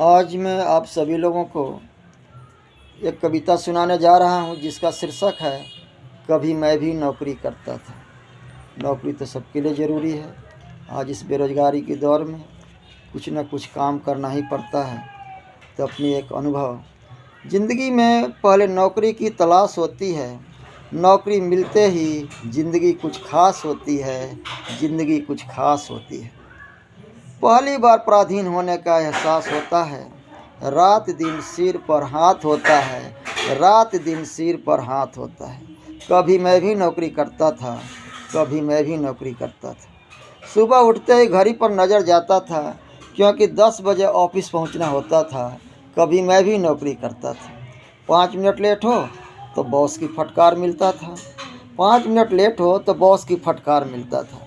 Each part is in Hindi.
आज मैं आप सभी लोगों को एक कविता सुनाने जा रहा हूँ जिसका शीर्षक है कभी मैं भी नौकरी करता था। नौकरी तो सबके लिए ज़रूरी है। आज इस बेरोज़गारी के दौर में कुछ न कुछ काम करना ही पड़ता है। तो अपनी एक अनुभव, ज़िंदगी में पहले नौकरी की तलाश होती है, नौकरी मिलते ही ज़िंदगी कुछ खास होती है, ज़िंदगी कुछ खास होती है। पहली बार पराधीन होने का एहसास होता है, रात दिन सिर पर हाथ होता है, रात दिन सिर पर हाथ होता है। कभी मैं भी नौकरी करता था, कभी मैं भी नौकरी करता था। सुबह उठते ही घड़ी पर नज़र जाता था क्योंकि 10 बजे ऑफिस पहुंचना होता था। कभी मैं भी नौकरी करता था। 5 मिनट लेट हो तो बॉस की फटकार मिलता था, 5 मिनट लेट हो तो बॉस की फटकार मिलता था।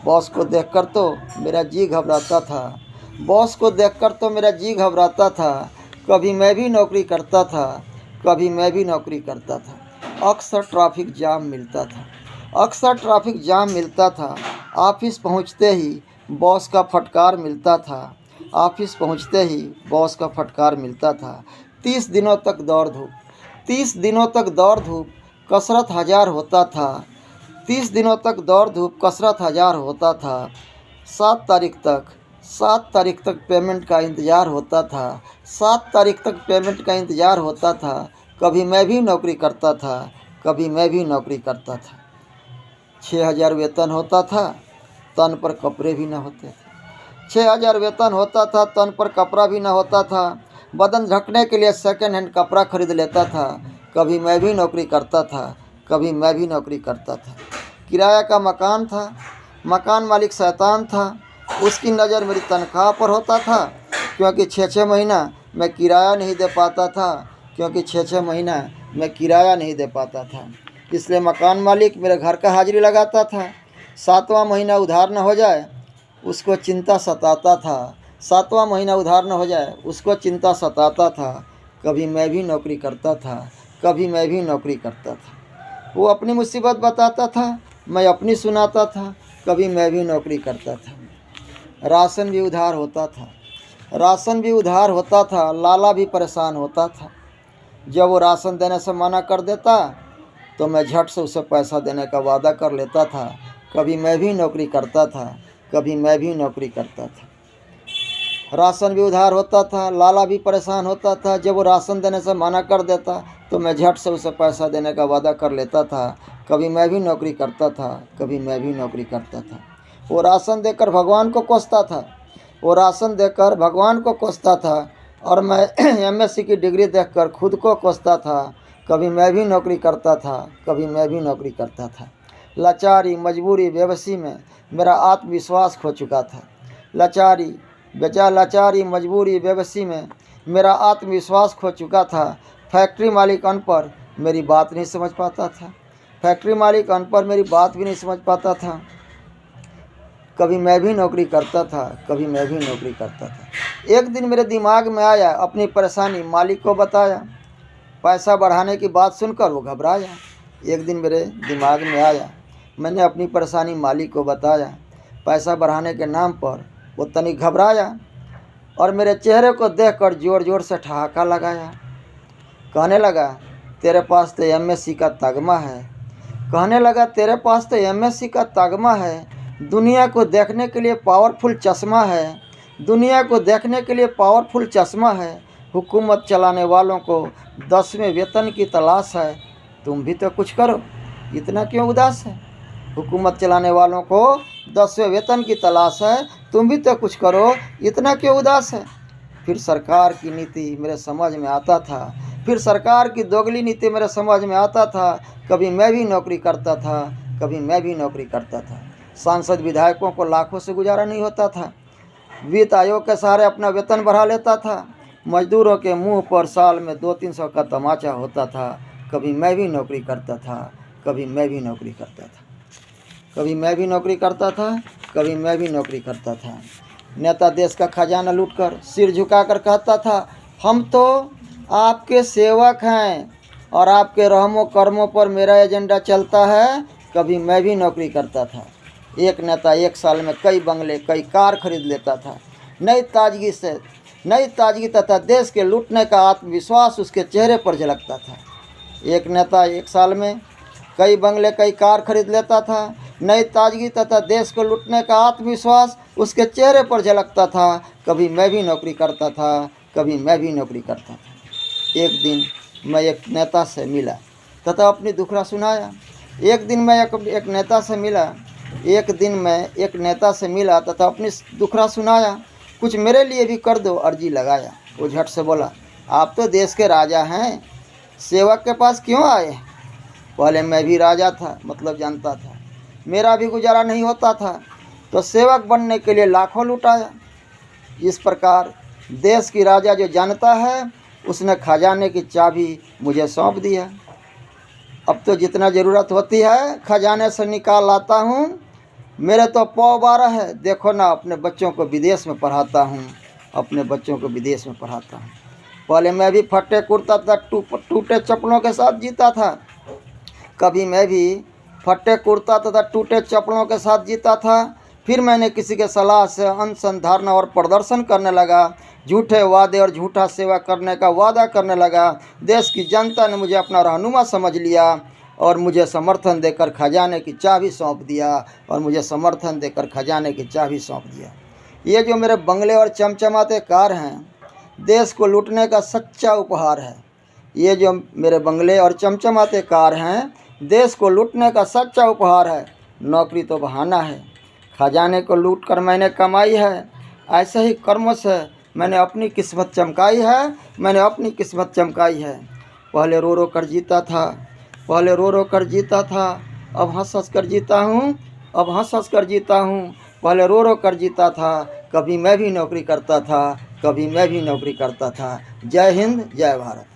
बॉस को देखकर तो मेरा जी घबराता था, बॉस को देखकर तो मेरा जी घबराता था। कभी मैं भी नौकरी करता था, कभी मैं भी नौकरी करता था। अक्सर ट्रैफिक जाम मिलता था, अक्सर ट्रैफिक जाम मिलता था। ऑफिस पहुंचते ही बॉस का फटकार मिलता था, ऑफिस पहुंचते ही बॉस का फटकार मिलता था। 30 दिनों तक दौड़ धूप, 30 दिनों तक दौड़ धूप, कसरत हजार होता था। 30 दिनों तक दौड़ धूप, कसरत हजार होता था। 7 तारीख तक 7 तारीख तक पेमेंट का इंतज़ार होता था, 7 तारीख तक पेमेंट का इंतज़ार होता था। कभी मैं भी नौकरी करता था, कभी मैं भी नौकरी करता था। 6,000 वेतन होता था, तन पर कपड़े भी न होते थे। 6,000 वेतन होता था, तन पर कपड़ा भी न होता था। बदन ढकने के लिए सेकंड हैंड कपड़ा खरीद लेता था। कभी मैं भी नौकरी करता था, कभी मैं भी नौकरी करता था। किराया का मकान था, मकान मालिक शैतान था। उसकी नज़र मेरी तनख्वाह पर होता था क्योंकि 6-6 महीना मैं किराया नहीं दे पाता था, क्योंकि 6-6 महीना मैं किराया नहीं दे पाता था। इसलिए मकान मालिक मेरे घर का हाजिरी लगाता था। 7वां महीना उधार न हो जाए उसको चिंता सताता था, 7वां महीना उधार न हो जाए उसको चिंता सताता था। कभी मैं भी नौकरी करता था, कभी मैं भी नौकरी करता था। वो अपनी मुसीबत बताता था, मैं अपनी सुनाता था। कभी मैं भी नौकरी करता था। राशन भी उधार होता था, राशन भी उधार होता था। लाला भी परेशान होता था। जब वो राशन देने से मना कर देता तो मैं झट से उसे पैसा देने का वादा कर लेता था। कभी मैं भी नौकरी करता था, कभी मैं भी नौकरी करता था। राशन भी उधार होता था, लाला भी परेशान होता था। जब वो राशन देने से मना कर देता तो मैं झट से उसे पैसा देने का वादा कर लेता था। कभी मैं भी नौकरी करता था, कभी मैं भी नौकरी करता था। वो राशन देकर भगवान को कोसता था, वो राशन देकर भगवान को कोसता था और मैं MSc की डिग्री देखकर खुद को कोसता था। कभी मैं भी नौकरी करता था, कभी मैं भी नौकरी करता था। लाचारी, मजबूरी, बेबसी में मेरा आत्मविश्वास खो चुका था। लाचारी, लाचारी, मजबूरी, बेबसी में मेरा आत्मविश्वास खो चुका था। फैक्ट्री मालिक अनपढ़ मेरी बात नहीं समझ पाता था, फैक्ट्री मालिक अनपढ़ मेरी बात भी नहीं समझ पाता था। कभी मैं भी नौकरी करता था, कभी मैं भी नौकरी करता था। एक दिन मेरे दिमाग में आया, अपनी परेशानी मालिक को बताया। पैसा बढ़ाने की बात सुनकर वो घबराया। एक दिन मेरे दिमाग में आया, मैंने अपनी परेशानी मालिक को बताया। पैसा बढ़ाने के नाम पर वो तनिक घबराया और मेरे चेहरे को देखकर जोर जोर से ठहाका लगाया। कहने लगा, तेरे पास तो MSc का तगमा है। कहने लगा, तेरे पास तो MSc का तगमा है। दुनिया को देखने के लिए पावरफुल चश्मा है, दुनिया को देखने के लिए पावरफुल चश्मा है। हुकूमत चलाने वालों को 10वें वेतन की तलाश है, तुम भी तो कुछ करो, इतना क्यों उदास है। हुकूमत चलाने वालों को 10वें वेतन की तलाश है, तुम भी तो कुछ करो, इतना क्यों उदास है। फिर सरकार की नीति मेरे समझ में आता था, फिर सरकार की दोगली नीति मेरे समझ में आता था। कभी मैं भी नौकरी करता था, कभी मैं भी नौकरी करता था। सांसद विधायकों को लाखों से गुजारा नहीं होता था, वित्त आयोग के सहारे अपना वेतन बढ़ा लेता था। मजदूरों के मुंह पर साल में 200-300 का तमाचा होता था। कभी मैं भी नौकरी करता था, कभी मैं भी नौकरी करता था, कभी मैं भी नौकरी करता था, कभी मैं भी नौकरी करता था। नेता देश का खजाना लूटकर सिर झुकाकर कहता था, हम तो आपके सेवक हैं और आपके रहमो कर्मों पर मेरा एजेंडा चलता है। कभी मैं भी नौकरी करता था। एक नेता एक साल में कई बंगले, कई कार खरीद लेता था। नई ताजगी से नई ताजगी तथा देश के लूटने का आत्मविश्वास उसके चेहरे पर झलकता था। एक नेता एक साल में कई बंगले कई कार खरीद लेता था। नई ताजगी तथा देश को लूटने का आत्मविश्वास उसके चेहरे पर झलकता था। कभी मैं भी नौकरी करता था, कभी मैं भी नौकरी करता था। एक दिन मैं एक नेता से मिला तथा अपनी दुखड़ा सुनाया। एक दिन मैं एक नेता से मिला तथा अपनी दुखड़ा सुनाया। कुछ मेरे लिए भी कर दो, अर्जी लगाया। वो झट से बोला, आप तो देश के राजा हैं, सेवक के पास क्यों आए? पहले मैं भी राजा था, मतलब जानता था, मेरा भी गुजारा नहीं होता था, तो सेवक बनने के लिए लाखों लुटाया। इस प्रकार देश की राजा जो जानता है, उसने खजाने की चाबी मुझे सौंप दिया। अब तो जितना ज़रूरत होती है खजाने से निकाल लाता हूँ। मेरे तो 12 है, देखो ना, अपने बच्चों को विदेश में पढ़ाता हूँ, पहले मैं भी फटे कुर्ता तथा टूटे चप्पलों के साथ जीता था। कभी मैं भी फटे कुर्ता तथा टूटे चप्पलों के साथ जीता था। फिर मैंने किसी के सलाह से अनुसंधान और प्रदर्शन करने लगा, झूठे वादे और झूठा सेवा करने का वादा करने लगा। देश की जनता ने मुझे अपना रहनुमा समझ लिया और मुझे समर्थन देकर खजाने की चाबी सौंप दिया। ये जो मेरे बंगले और चमचमाते कार हैं, देश को लूटने का सच्चा उपहार है। नौकरी तो बहाना है, खजाने को लूट कर मैंने कमाई है। ऐसे ही कर्मों से मैंने अपनी किस्मत चमकाई है। पहले रो रो कर जीता था, अब हंस हंस कर जीता हूँ। पहले रो रो कर जीता था, कभी मैं भी नौकरी करता था। जय हिंद, जय भारत।